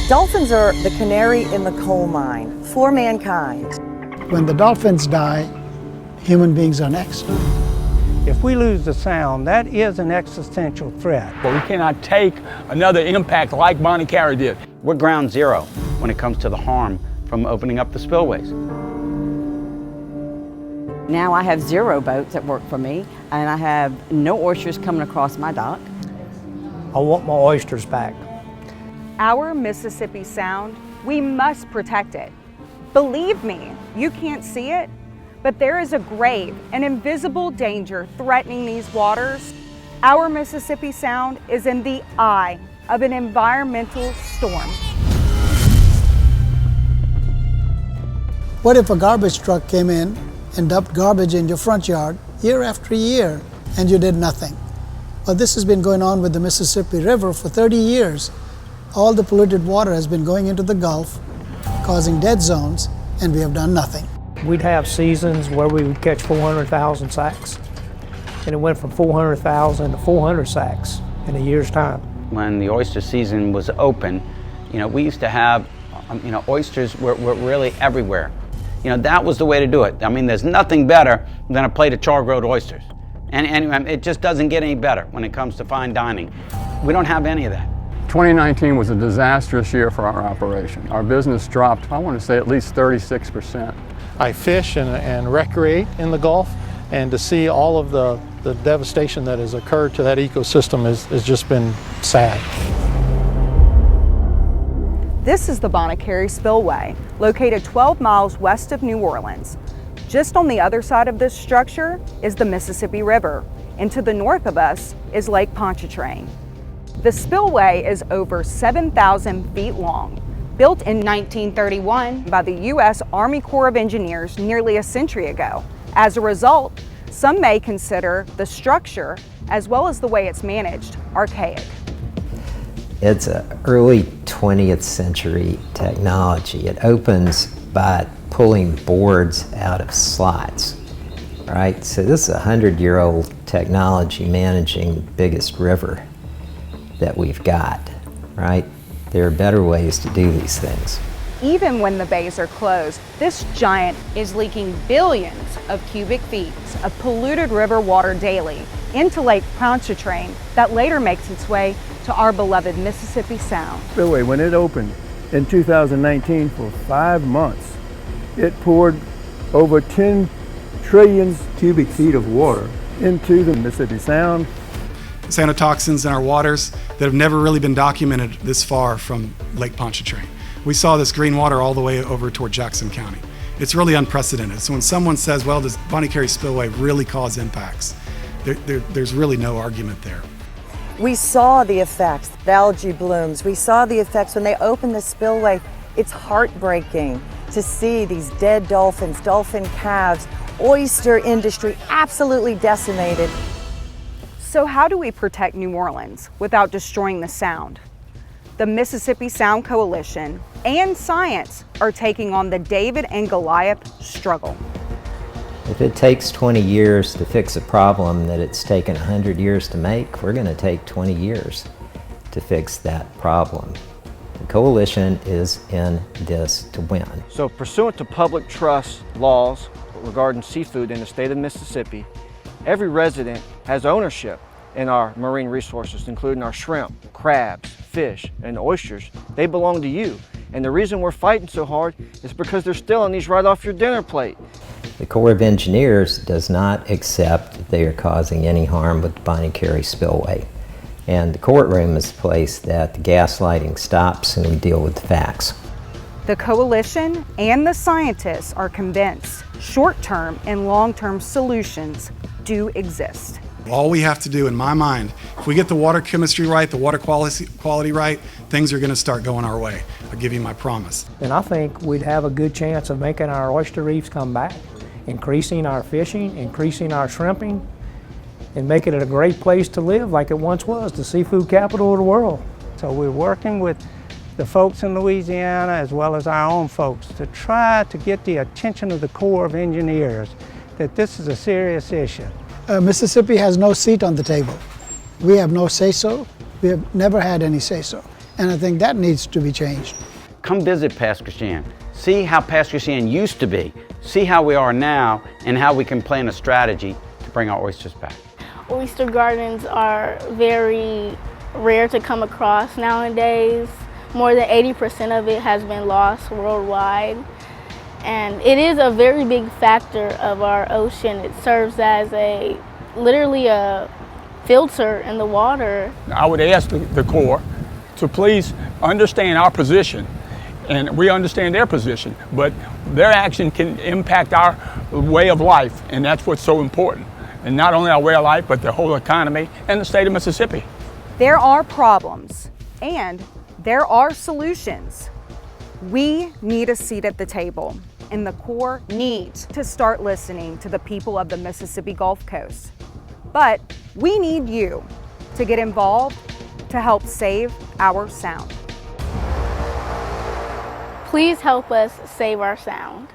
Dolphins are the canary in the coal mine for mankind. When the dolphins die, human beings are next. If we lose the sound, that is an existential threat. But we cannot take another impact like Bonnet Carré did. We're ground zero when it comes to the harm from opening up the spillways. Now I have 0 boats that work for me, and I have no oysters coming across my dock. I want my oysters back. Our Mississippi Sound, we must protect it. Believe me, you can't see it, but there is a grave, an invisible danger threatening these waters. Our Mississippi Sound is in the eye of an environmental storm. What if a garbage truck came in and dumped garbage in your front yard year after year and you did nothing? Well, this has been going on with the Mississippi River for 30 years. All the polluted water has been going into the Gulf, causing dead zones, and we have done nothing. We'd have seasons where we would catch 400,000 sacks, and it went from 400,000 to 400 sacks in a year's time. When the oyster season was open, we used to have, oysters were really everywhere. That was the way to do it. I mean, there's nothing better than a plate of char-grilled oysters. And it just doesn't get any better when it comes to fine dining. We don't have any of that. 2019 was a disastrous year for our operation. Our business dropped, I want to say, at least 36%. I fish and recreate in the Gulf, and to see all of the devastation that has occurred to that ecosystem has just been sad. This is the Bonnet Carré Spillway, located 12 miles west of New Orleans. Just on the other side of this structure is the Mississippi River, and to the north of us is Lake Pontchartrain. The spillway is over 7,000 feet long, built in 1931 by the U.S. Army Corps of Engineers nearly a century ago. As a result, some may consider the structure, as well as the way it's managed, archaic. It's an early 20th century technology. It opens by pulling boards out of slots, right? So this is a 100-year-old technology managing the biggest river that we've got, right? There are better ways to do these things. Even when the bays are closed, this giant is leaking billions of cubic feet of polluted river water daily into Lake Pontchartrain that later makes its way to our beloved Mississippi Sound. Spillway, when it opened in 2019 for 5 months, it poured over 10 trillion cubic feet of water into the Mississippi Sound. Sanotoxins in our waters that have never really been documented this far from Lake Pontchartrain. We saw this green water all the way over toward Jackson County. It's really unprecedented. So when someone says, well, does Bonnet Carré Spillway really cause impacts? There's really no argument there. We saw the effects, the algae blooms. We saw the effects when they opened the spillway. It's heartbreaking to see these dead dolphins, dolphin calves, oyster industry absolutely decimated. So how do we protect New Orleans without destroying the Sound? The Mississippi Sound Coalition and science are taking on the David and Goliath struggle. If it takes 20 years to fix a problem that it's taken 100 years to make, we're going to take 20 years to fix that problem. The coalition is in this to win. So pursuant to public trust laws regarding seafood in the state of Mississippi, every resident has ownership in our marine resources, including our shrimp, crabs, fish, and oysters. They belong to you. And the reason we're fighting so hard is because they're stealing these right off your dinner plate. The Corps of Engineers does not accept that they are causing any harm with the Bonnet Carré Spillway. And the courtroom is the place that the gaslighting stops and we deal with the facts. The coalition and the scientists are convinced short-term and long-term solutions do exist. All we have to do, in my mind, if we get the water chemistry right, the water quality right, things are going to start going our way. I'll give you my promise. And I think we'd have a good chance of making our oyster reefs come back, increasing our fishing, increasing our shrimping, and making it a great place to live like it once was, the seafood capital of the world. So we're working with the folks in Louisiana as well as our own folks to try to get the attention of the Corps of Engineers that this is a serious issue. Mississippi has no seat on the table. We have no say-so. We have never had any say-so. And I think that needs to be changed. Come visit Pasquishan. See how Pasquishan used to be. See how we are now and how we can plan a strategy to bring our oysters back. Oyster gardens are very rare to come across nowadays. More than 80% of it has been lost worldwide. And it is a very big factor of our ocean. It serves as literally a filter in the water. I would ask the Corps to please understand our position, and we understand their position, but their action can impact our way of life, and that's what's so important. And not only our way of life, but the whole economy and the state of Mississippi. There are problems and there are solutions. We need a seat at the table, and the Corps needs to start listening to the people of the Mississippi Gulf Coast. But we need you to get involved to help save our sound. Please help us save our sound.